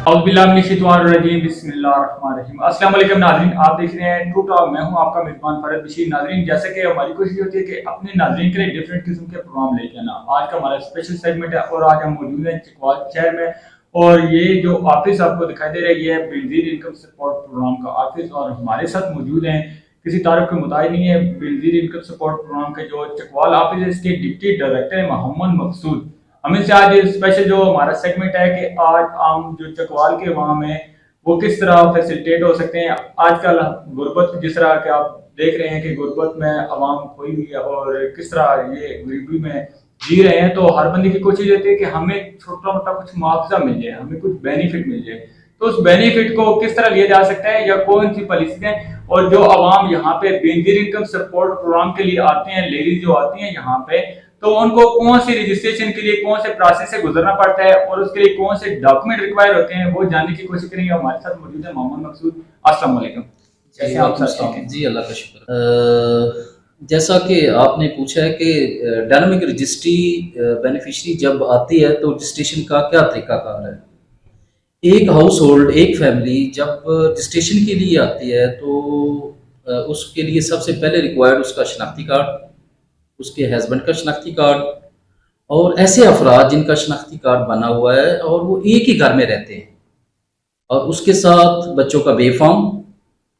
बिस्मिल्लाहिर्रहमानिर्रहीम। अस्सलाम वालेकुम नाज़रीन, आप देख रहे हैं ट्रू टॉक। मैं हूं आपका मेज़बान फरहद बशीर। नाज़रीन, जैसे कि हमारी कोशिश होती है कि अपने नाज़रीन के लिए डिफरेंट किस्म के प्रोग्राम लेके आना। आज का हमारा स्पेशल सेगमेंट है और आज हम मौजूद हैं चकवाल शहर में। और ये जो ऑफिस आपको दिखाई दे रहा है, ये है बेनज़ीर इनकम सपोर्ट प्रोग्राम का ऑफिस। और हमारे साथ मौजूद हैं, किसी तारुफ के मुताबिक नहीं है, बेनज़ीर इनकम सपोर्ट प्रोग्राम के जो चकवाल ऑफिस है, इसके डिप्टी डायरेक्टर है मोहम्मद मकसूद। हमें से आज स्पेशल जो हमारा सेगमेंट है कि आज हम जो चकवाल के अवाम है वो किस तरह फैसिलिटेट हो सकते हैं। आजकल गुर्बत जिस तरह के आप देख रहे हैं कि गुर्बत में अवाम खोई हुई है और किस तरह ये गरीबी में जी रहे हैं, तो हर बंदे की कोशिश रहती है कि हमें छोटा मोटा कुछ मुआवजा मिल जाए, हमें कुछ बेनिफिट मिल जाए। तो उस बेनिफिट को किस तरह लिया जा सकता है या कौन सी पॉलिसी है। और जो अवाम यहाँ पे बेनज़ीर इनकम सपोर्ट प्रोग्राम के लिए आते हैं, लेडीज जो आती हैं यहाँ पे, तो उनको कौन सी रजिस्ट्रेशन के लिए कौन से प्रोसेस से गुजरना पड़ता है और उसके लिए कौन से डॉक्यूमेंट रिक्वायर होते हैं, वो जानने की कोशिश करेंगे। हमारे साथ मौजूद है मोहम्मद मकसूद। अस्सलाम वालेकुम। जी, वालेकुम सलाम। जी, अल्लाह का शुक्र। जैसा कि आपने पूछा है कि डायनामिक रजिस्ट्री बेनिफिशियरी जब आती है तो रजिस्ट्रेशन का क्या तरीकाकार है। एक हाउस होल्ड, एक फैमिली जब रजिस्ट्रेशन के लिए आती है तो उसके लिए सबसे पहले रिक्वायर्ड उसका शनाख्ती कार्ड, उसके हस्बैंड का शनाख्ती कार्ड और ऐसे अफराद जिनका शनाख्ती कार्ड बना हुआ है और वो एक ही घर में रहते हैं, और उसके साथ बच्चों का बे फॉर्म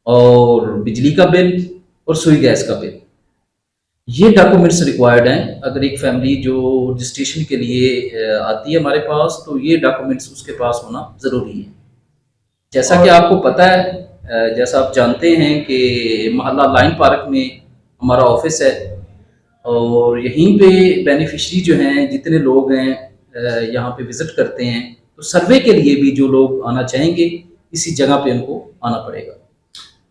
और बिजली का बिल और सुई गैस का बिल। ये डॉक्यूमेंट्स रिक्वायर्ड हैं। अगर एक फैमिली जो रजिस्ट्रेशन के लिए आती है हमारे पास, तो ये डॉक्यूमेंट्स उसके पास होना ज़रूरी है। जैसा कि आपको पता है, जैसा आप जानते हैं कि मोहल्ला लाइन पार्क में हमारा ऑफिस है और यहीं पे बेनिफिशरी जो हैं, जितने लोग हैं यहाँ पे विज़िट करते हैं, तो सर्वे के लिए भी जो लोग आना चाहेंगे इसी जगह पे उनको आना पड़ेगा।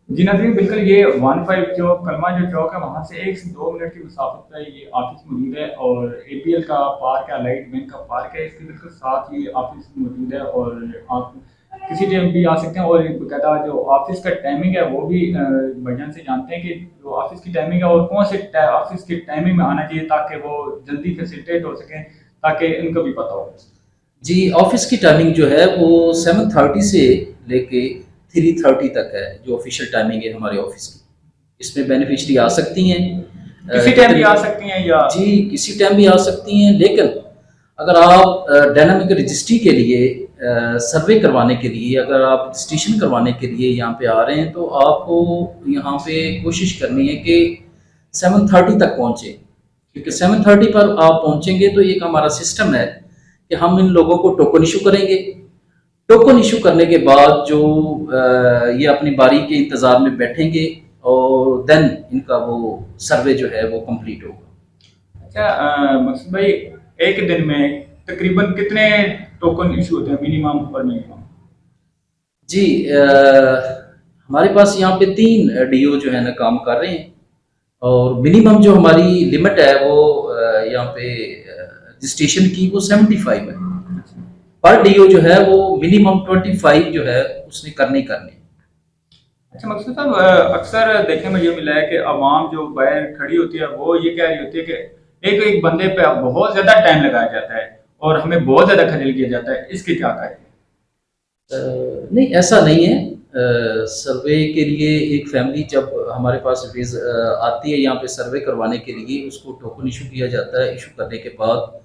जी नाज़रीन, बिल्कुल ये 15 जो कलमा जो चौक है वहाँ से 1 से 2 मिनट की मुसाफत पर ये ऑफिस मौजूद है। और एपीएल का पार्क है, लाइट बैंक का पार्क है, इसके बिल्कुल साथ ही ऑफिस मौजूद है और आप किसी टाइम भी आ सकते हैं। और बकायदा जो ऑफिस का टाइमिंग है वो भी भाईजान से जानते हैं कि जो ऑफिस की टाइमिंग है और कौन से ऑफिस की टाइमिंग में आना चाहिए ताकि वो जल्दी फैसिलिटेट हो सकें, ताकि इनको भी पता हो। जी, ऑफिस की टाइमिंग जो है वो 7:30 से लेके 3:30 तक है, जो ऑफिशियल टाइमिंग है हमारे ऑफिस की। इसमें बेनिफिशरी आ सकती हैं, किसी टाइम भी आ सकती हैं या जी किसी टाइम भी आ सकती हैं। लेकिन अगर आप डायनामिक रजिस्ट्री के लिए सर्वे करवाने के लिए, अगर आप रजिस्ट्रेशन करवाने के लिए यहाँ पे आ रहे हैं, तो आपको यहाँ पे कोशिश करनी है कि 7:30 तक पहुँचे, क्योंकि 7:30 पर आप पहुँचेंगे तो एक हमारा सिस्टम है कि हम इन लोगों को टोकन इशू करेंगे। टोकन इशू करने के बाद जो ये अपनी बारी के इंतज़ार में बैठेंगे और देन इनका वो सर्वे जो है वो कंप्लीट होगा। अच्छा मकसूद भाई, एक दिन में तकरीबन कितने टोकन इशू होते हैं, मिनिमम और मिनिमम? जी, हमारे पास यहाँ पे 3 डीओ जो है ना काम कर रहे हैं, और मिनिमम जो हमारी लिमिट है वो यहाँ पे रजिस्ट्रेशन की वो 75 है। पर डीओ जो है वो मिनिमम 25 जो है उसने करने ही करने। अच्छा मकसूद साहब, अक्सर देखने में ये मिला है कि आवाम जो बाहर खड़ी होती है वो ये कह रही होती है कि एक एक बंदे पे बहुत ज्यादा टाइम लगाया जाता है और हमें बहुत ज्यादा खजल किया जाता है, इसके क्या कहें? नहीं, ऐसा नहीं है। सर्वे के लिए एक फैमिली जब हमारे पास आती है यहाँ पे सर्वे करवाने के लिए, उसको टोकन इशू किया जाता है। इशू करने के बाद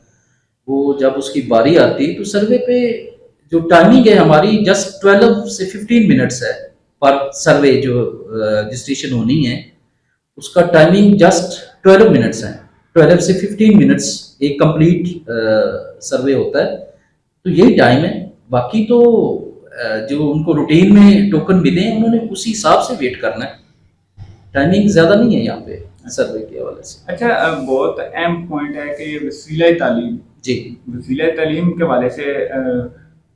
वो जब उसकी बारी आती है तो सर्वे पे जो टाइमिंग है हमारी जस्ट 12 से 15 मिनट्स है पर सर्वे। जो रजिस्ट्रेशन होनी है उसका टाइमिंग जस्ट 12 मिनट्स है। 12 से 15 मिनट्स एक कंप्लीट सर्वे होता है, तो यही टाइम है। बाकी तो जो उनको रूटीन में टोकन मिले हैं उन्होंने उसी हिसाब से वेट करना है। टाइमिंग ज़्यादा नहीं है यहाँ पे सर्वे के हवाले से। अच्छा, बहुत अहम पॉइंट है कि वसीला तालीम। जी, वसीला तालीम के हवाले से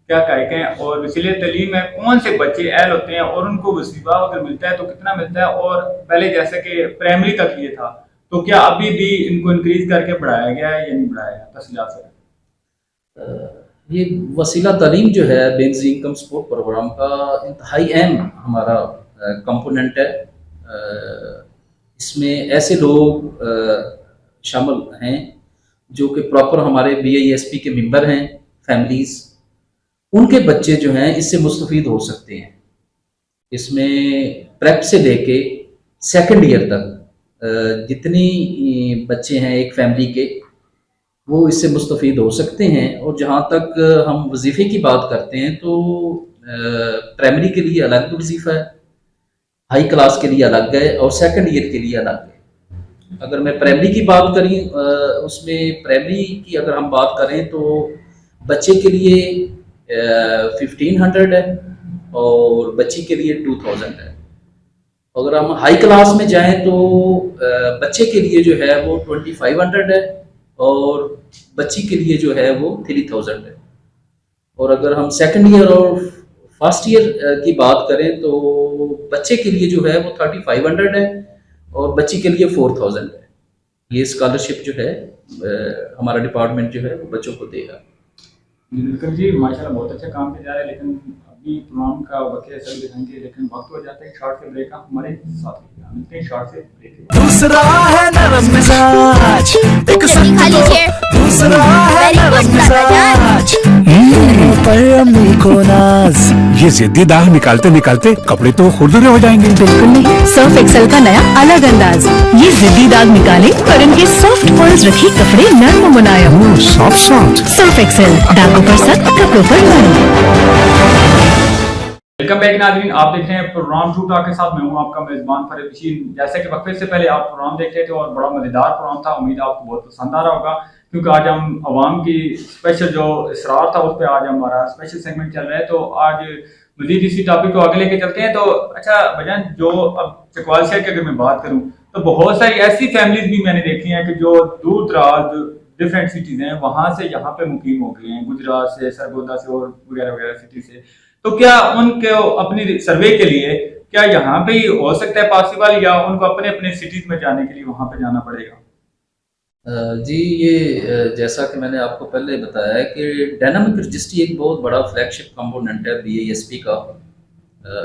क्या कहें, और वसीले तालीम में कौन से बच्चे अहल होते हैं और उनको वसीला अगर मिलता है तो कितना मिलता है? और पहले जैसे कि प्राइमरी तक ये था, तो क्या अभी भी इनको इंक्रीज करके बढ़ाया गया है या नहीं बढ़ाया गया? तफसीलात से ये वसीला तालीम जो है बेनज़ीर इनकम सपोर्ट प्रोग्राम का इंतहाई अहम हमारा कंपोनेंट है। इसमें ऐसे लोग शामिल हैं जो कि प्रॉपर हमारे BISP के मेंबर हैं, फैमिलीज़, उनके बच्चे जो हैं इससे मुस्तफ़ीद हो सकते हैं। इसमें प्रेप से लेके सेकंड ईयर तक जितनी बच्चे हैं एक फैमिली के, वो इससे मुस्तफ़ीद हो सकते हैं। और जहाँ तक हम वजीफ़े की बात करते हैं तो प्राइमरी के लिए अलग वजीफ़ा है, हाई क्लास के लिए अलग है और सेकंड ईयर के लिए अलग है। अगर मैं प्राइमरी की बात करी, उसमें प्राइमरी की अगर हम बात करें तो बच्चे के लिए 1500 है और बच्ची के लिए 2000 है। अगर हम हाई क्लास में जाएं तो बच्चे के लिए जो है वो 2500 है और बच्ची के लिए जो है वो 3000 है। और अगर हम सेकंड ईयर और फर्स्ट ईयर की बात करें तो बच्चे के लिए जो है वो 3500 है और बच्ची के लिए 4000 है। ये स्कॉलरशिप जो है हमारा डिपार्टमेंट जो है वो बच्चों को देगा। बिल्कुल जी, माशाल्लाह बहुत अच्छा काम किया जा रहा है। लेकिन अभी प्रोग्राम का वक्त ऐसा दिखाएंगे, लेकिन वक्त हो जाता है शॉर्ट से ब्रेक का। हमारे साथ रहिए, मिलते हैं शॉर्ट से ब्रेक। दूसरा है नरम मिजाज, एक जल्दी खा लीजिए। दूसरा है Very good, नरम दादाजान। मिजाज, पर अम्मी को नाज। ये जिद्दी दाग निकालते निकालते कपड़े तो खुरदुरे हो जाएंगे। बिल्कुल नहीं, सर्फ एक्सेल का नया अलग अंदाज। ये जिद्दी दाग निकाले पर इनके सॉफ्ट पर्ल्स रखे कपड़े नर्म और मुलायम। Soft soft. सर्फ एक्सेल, दागों पर सख्त, कपड़ों पर नरम। वेलकम बैक नाज़रीन, आप देख रहे हैं प्रोग्राम ट्रू टॉक के साथ। मैं हूं आपका मेजबान फरीद बशीर। जैसे कि वक्फे से पहले आप प्रोग्राम देख रहे थे और बड़ा मजेदार प्रोग्राम था, उम्मीद आपको बहुत पसंद आ रहा होगा, क्योंकि आज हम अवाम की स्पेशल जो इसरार था उस पर आज हमारा स्पेशल सेगमेंट चल रहा है। तो आज मजीद इसी टॉपिक को आगे लेके चलते हैं। तो अच्छा भजन, जो अब चकवाल शहर की अगर मैं बात करूँ तो बहुत सारी ऐसी फैमिलीज भी मैंने देखी हैं कि जो दूर दराज डिफरेंट सिटीज हैं वहां से यहाँ पे मुकीम हो गए हैं, गुजरात से, सरगोदा से और वगैरह वगैरह सिटी से। तो क्या उनको अपनी सर्वे के लिए क्या यहाँ पे ही हो सकता है पॉसिबल, या उनको अपने अपने सिटीज में जाने के लिए वहां पे जाना पड़ेगा? जी, ये जैसा कि मैंने आपको पहले बताया है कि डायनामिक रजिस्ट्री एक बहुत बड़ा फ्लैगशिप कंपोनेंट है बीएएसपी का।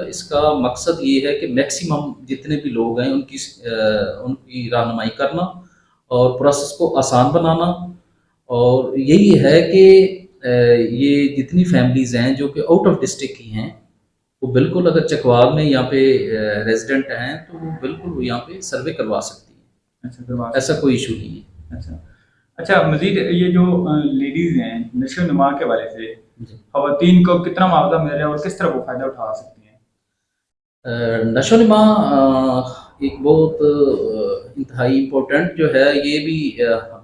इसका मकसद ये है कि मैक्सिमम जितने भी लोग हैं उनकी रहनुमाई करना और प्रोसेस को आसान बनाना। और यही है कि ये जितनी फैमिलीज़ हैं जो कि आउट ऑफ डिस्ट्रिक्ट की हैं, वो बिल्कुल अगर चकवाल में यहाँ पे रेजिडेंट हैं तो वो बिल्कुल वो यहाँ पे सर्वे करवा सकती हैं। अच्छा, करवा ऐसा कोई इशू नहीं है। अच्छा अच्छा, मजीद ये जो लेडीज हैं नशो नुमा के वाले से जी। खवातीन को कितना मुआवजा मिल रहा है और किस तरह वो फायदा उठा सकती हैं? नशोनुमा एक बहुत इंतहाई इम्पोर्टेंट जो है, ये भी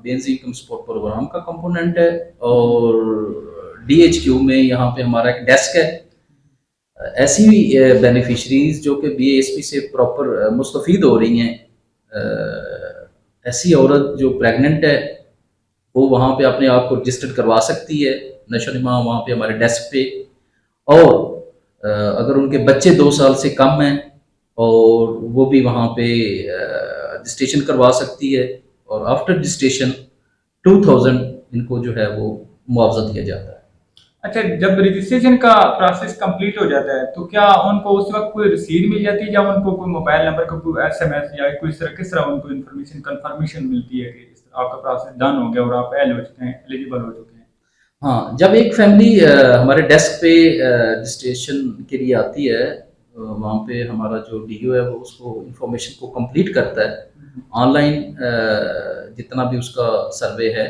बेंज इनकम सपोर्ट प्रोग्राम का कंपोनेंट है। और डीएचक्यू में यहाँ पे हमारा एक डेस्क है। ऐसी बेनिफिशरीज जो कि बीएएसपी से प्रॉपर मुस्तफ़ीद हो रही हैं, ऐसी औरत जो प्रेग्नेंट है वो वहाँ पे अपने आप को रजिस्टर्ड करवा सकती है नशोनुमा वहाँ पे हमारे डेस्क पे। और अगर उनके बच्चे 2 साल से कम हैं और वो भी वहाँ पे रजिस्ट्रेशन करवा सकती है। और आफ्टर रजिस्ट्रेशन 2000 इनको जो है वो मुआवजा दिया जाता है। अच्छा, जब रजिस्ट्रेशन का प्रोसेस कंप्लीट हो जाता है तो क्या उनको उस वक्त कोई रसीद मिल जाती है, या उनको कोई मोबाइल नंबर का कोई एसएमएस या कोई किस तरह उनको इन्फॉर्मेशन कंफर्मेशन मिलती है कि इस तरह आपका प्रोसेस डन हो गया और आप एलिजिबल हो चुके हैं? हाँ, जब एक फैमिली हमारे डेस्क पे रजिस्ट्रेशन के लिए आती है, वहाँ पे हमारा जो डीओ है वो उसको इंफॉर्मेशन को कंप्लीट करता है ऑनलाइन, जितना भी उसका सर्वे है।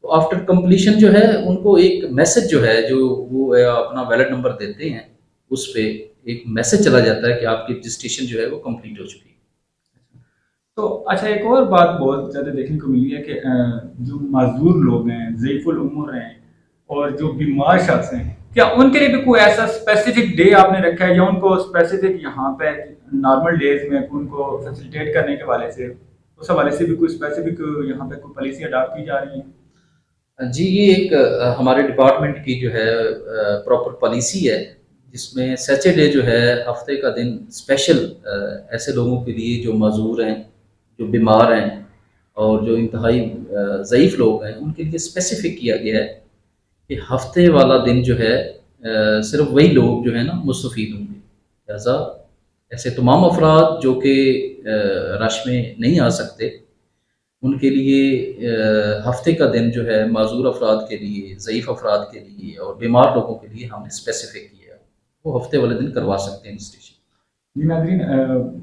तो आफ्टर कंप्लीशन जो है उनको एक मैसेज जो है, जो वो अपना वैलिड नंबर देते हैं, उस पे एक मैसेज चला जाता है कि आपकी रजिस्ट्रेशन जो है वो कंप्लीट हो चुकी है। तो अच्छा, एक और बात बहुत ज़्यादा देखने को मिली है कि जो मजदूर लोग हैं, ज़ईफुल उम्र हैं और जो बीमार शख्स हैं, क्या उनके लिए भी कोई ऐसा स्पेसिफिक डे आपने रखा है, या उनको स्पेसिफिक यहाँ पे नॉर्मल डेज में उनको फैसिलिटेट करने के हवाले से, उस हवाले से भी कोई स्पेसिफिक यहाँ पे कोई पॉलिसी अडॉप्ट की जा रही है? जी, ये एक हमारे डिपार्टमेंट की जो है प्रॉपर पॉलिसी है, जिसमें सैटरडे जो है हफ्ते का दिन स्पेशल ऐसे लोगों के लिए जो मजदूर हैं, जो बीमार हैं और जो इंतहाई ज़ईफ़ लोग हैं, उनके लिए स्पेसिफिक किया गया है कि हफ्ते वाला दिन जो है सिर्फ वही लोग जो है ना मुस्तफ़ीद होंगे। लिहाजा ऐसे तमाम अफराद जो कि रश में नहीं आ सकते, उनके लिए हफ्ते का दिन जो है माजूर अफराद के लिए, ज़ईफ़ अफराद के लिए और बीमार लोगों के लिए हमने स्पेसिफिक किया है। वो हफ्ते वाले दिन करवा सकते हैं रजिस्ट्रेशन। जी नाज़रीन,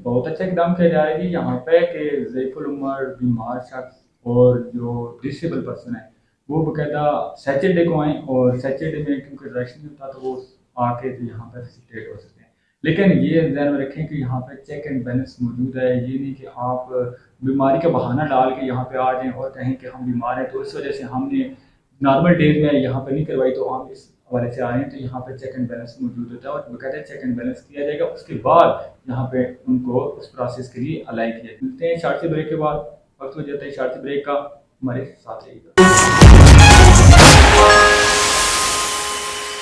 बहुत अच्छा इकदाम किया जा रहा है जी यहाँ पे कि ज़ईफ़ुल उम्र, बीमार शख्स और जो डिसेबल पर्सन है वो बाकायदा सैटरडे को आएँ, और सैटरडे में क्योंकि रश नहीं होता तो वो आके तो यहाँ पे फैसिलिटेट हो सकते हैं। लेकिन ये ध्यान में रखें कि यहाँ पे चेक एंड बैलेंस मौजूद है। ये नहीं कि आप बीमारी का बहाना डाल के यहाँ पे आ जाएँ और कहें कि हम बीमार हैं तो इस वजह से हमने नॉर्मल डेज में यहाँ पे नहीं करवाई तो हम इस हवाले से आ रहे हैं। तो यहाँ पे चेक एंड बैलेंस मौजूद होता है और बाकायदा चेक एंड बैलेंस किया जाएगा। उसके बाद यहाँ पे उनको उस प्रोसेस के लिए अलाई किया। मिलते हैं शॉर्ट से ब्रेक के बाद। वक्त हो जाता है शॉर्ट से ब्रेक का, हमारे साथ रहिएगा।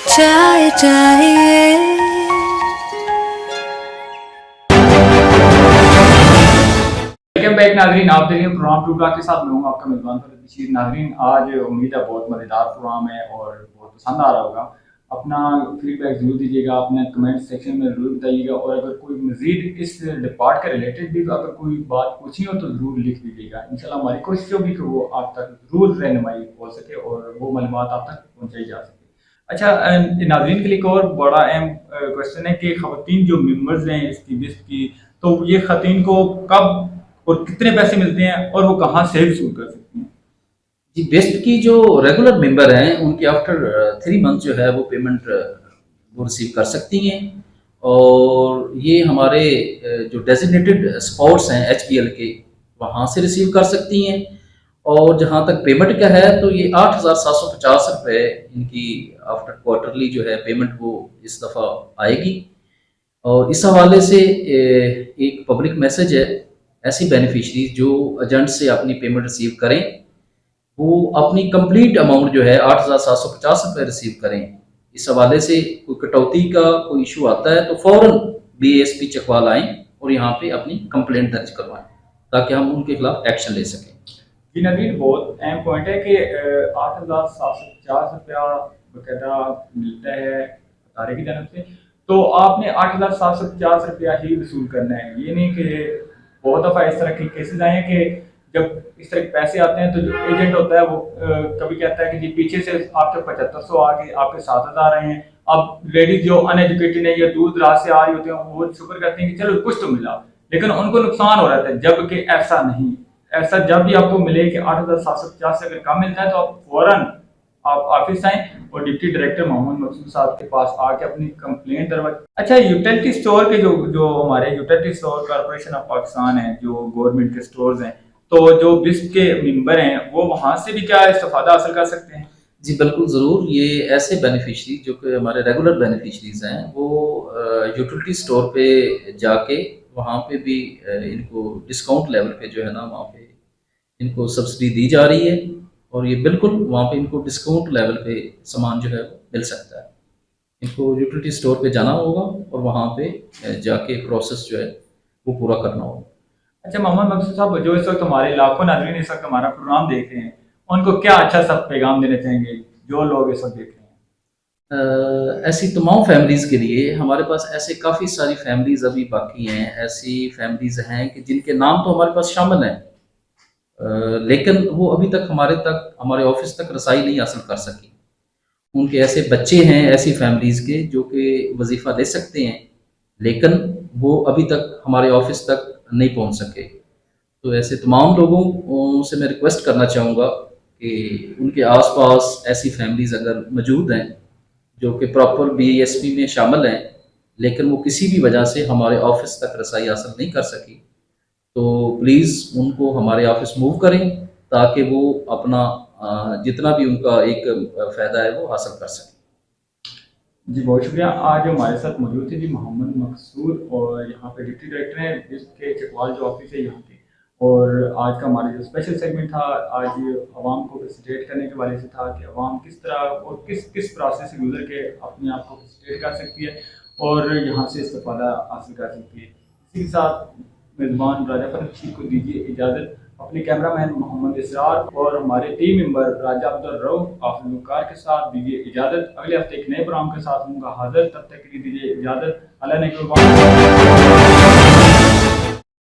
चाय चाहिए वेलकम बैक नाज़रीन, आप देख रहे हैं प्रोग्राम टू टॉक के साथ। मैं हूं आपका मेज़बान फरहद बशीर। नाज़रीन, आज उम्मीद है बहुत मज़ेदार प्रोग्राम है और बहुत पसंद आ रहा होगा। अपना फीडबैक ज़रूर दीजिएगा, अपने कमेंट सेक्शन में ज़रूर बताइएगा, और अगर कोई मज़ीद इस डिपार्ट के रिलेटेड भी अगर कोई बात पूछनी हो तो ज़रूर लिख दीजिएगा। इंशाल्लाह हमारी कोशिश होगी कि वो आप तक ज़रूर रहनुमाई हो सके और वो मालूमात आप तक पहुँचाई जा सके। अच्छा नाज़रीन के लिए एक और बड़ा अहम क्वेश्चन है कि ख़वातीन जो मेंबर्स हैं इसकी लिस्ट की, तो ये ख़वातीन को कब और कितने पैसे मिलते हैं और वो कहाँ से वसूल कर सकती हैं? जी, बेस्ट की जो रेगुलर मेंबर हैं उनकी आफ्टर 3 मंथ जो है वो पेमेंट वो रिसीव कर सकती हैं। और ये हमारे जो डेजिग्नेटेड स्पॉट्स हैं HPL के, वहाँ से रिसीव कर सकती हैं। और जहाँ तक पेमेंट का है तो ये 8,750 रुपये इनकी आफ्टर क्वार्टरली जो है पेमेंट वो इस दफ़ा आएगी। और इस हवाले से एक पब्लिक मैसेज है, ऐसी बेनिफिशरीज जो एजेंट से अपनी पेमेंट रिसीव करें वो अपनी कंप्लीट अमाउंट जो है 8,750 रुपये रिसीव करें। इस हवाले से कोई कटौती का कोई इशू आता है तो फ़ौरन BASP चकवाल आएँ और यहाँ पे अपनी कंप्लेंट दर्ज करवाएं ताकि हम उनके खिलाफ एक्शन ले सकें। जी नवीन, बहुत अहम पॉइंट है कि 8,750 रुपया बाकायदा मिलता है अदारे की जानब से, तो आपने 8,750 रुपया ही वसूल करना है। ये नहीं कि बहुत दफ़ा इस तरह के केसेस आए हैं कि जब इस तरह के पैसे आते हैं तो जो एजेंट होता है वो कभी कहता है कि जी पीछे से आपके 7,500 आ गए, आपके 7,000 आए हैं। अब लेडीज जो अनएजुकेटेड है या दूर दराज से आ रही होती हैं वो शुक्र करती हैं कि चलो कुछ तो मिला, लेकिन उनको नुकसान हो रहा था, जबकि ऐसा नहीं। ऐसा जब भी आपको मिले कि 8,750 से अगर कम मिलता है तो आप फौरन आप ऑफिस आए और डिप्टी डायरेक्टर मोहम्मद मकसूद साहब के पास आके अपनी कंप्लेंट दरवाएं। अच्छा, यूटिलिटी स्टोर के जो हमारे utility store corporation of Pakistan है, जो गवर्नमेंट के स्टोर्स हैं, तो जो बिस्प के मेंबर हैं वो वहाँ से भी क्या इस्तेफादा हासिल कर सकते हैं? जी बिल्कुल, ज़रूर। ये ऐसे बेनिफिशरी जो कि हमारे रेगुलर बेनिफिशरीज हैं वो यूटिलिटी स्टोर पे जाके वहाँ पे भी इनको डिस्काउंट लेवल पे जो है ना वहाँ पे इनको सब्सिडी दी जा रही है और ये बिल्कुल वहाँ पे इनको डिस्काउंट लेवल पे सामान जो है मिल सकता है। इनको यूटिलिटी स्टोर पे जाना होगा और वहाँ पे जाके प्रोसेस जो है वो पूरा करना होगा। अच्छा मोहम्मद मकसूद साहब, जो इस वक्त हमारे लाखों नाज़रीन इस वक्त हमारा प्रोग्राम देख रहे हैं, उनको क्या अच्छा सा पैगाम देना चाहेंगे जो लोग इस वक्त देख रहे हैं? ऐसी तमाम फैमिलीज़ के लिए हमारे पास ऐसे काफ़ी सारी फैमिलीज़ अभी बाकी हैं। ऐसी फैमिलीज़ हैं कि जिनके नाम तो हमारे पास शामिल हैं, लेकिन वो अभी तक हमारे ऑफिस तक रसाई नहीं हासिल कर सकी। उनके ऐसे बच्चे हैं ऐसी फैमिलीज़ के जो कि वजीफ़ा ले सकते हैं, लेकिन वो अभी तक हमारे ऑफिस तक नहीं पहुंच सके। तो ऐसे तमाम लोगों से मैं रिक्वेस्ट करना चाहूँगा कि उनके आसपास ऐसी फैमिलीज़ अगर मौजूद हैं जो कि प्रॉपर BASP में शामिल हैं, लेकिन वो किसी भी वजह से हमारे ऑफिस तक रसाई हासिल नहीं कर सकी, तो प्लीज़ उनको हमारे ऑफिस मूव करें ताकि वो अपना जितना भी उनका एक फ़ायदा है वो हासिल कर सकें। जी बहुत शुक्रिया। आज हमारे साथ मौजूद थे जी मोहम्मद मकसूद, और यहाँ पे डिप्टी डायरेक्टर हैं जिसके चकवाल जो ऑफिस है यहाँ पे। और आज का हमारा जो स्पेशल सेगमेंट था आज आवाम को फैसिलिटेट करने के वाले से था कि आवाम किस तरह और किस प्रोसेस से गुजर के अपने आप को फैसिलिटेट कर सकती है और यहाँ से इस्तेफादा हासिल कर सकती है। इसी के साथ मेज़बान राजा फरहद बशीर को दीजिए इजाज़त। अपने कैमरामैन मोहम्मद इसरार और हमारे टीम मेंबर राजा अब्दुल रऊफ आफिलकार के साथ दीजिए इजाज़त। अगले हफ्ते एक नए प्रोग्राम के साथ होगा हाजिर, तब तक के लिए दीजिए इजाज़त। अल्लाह ने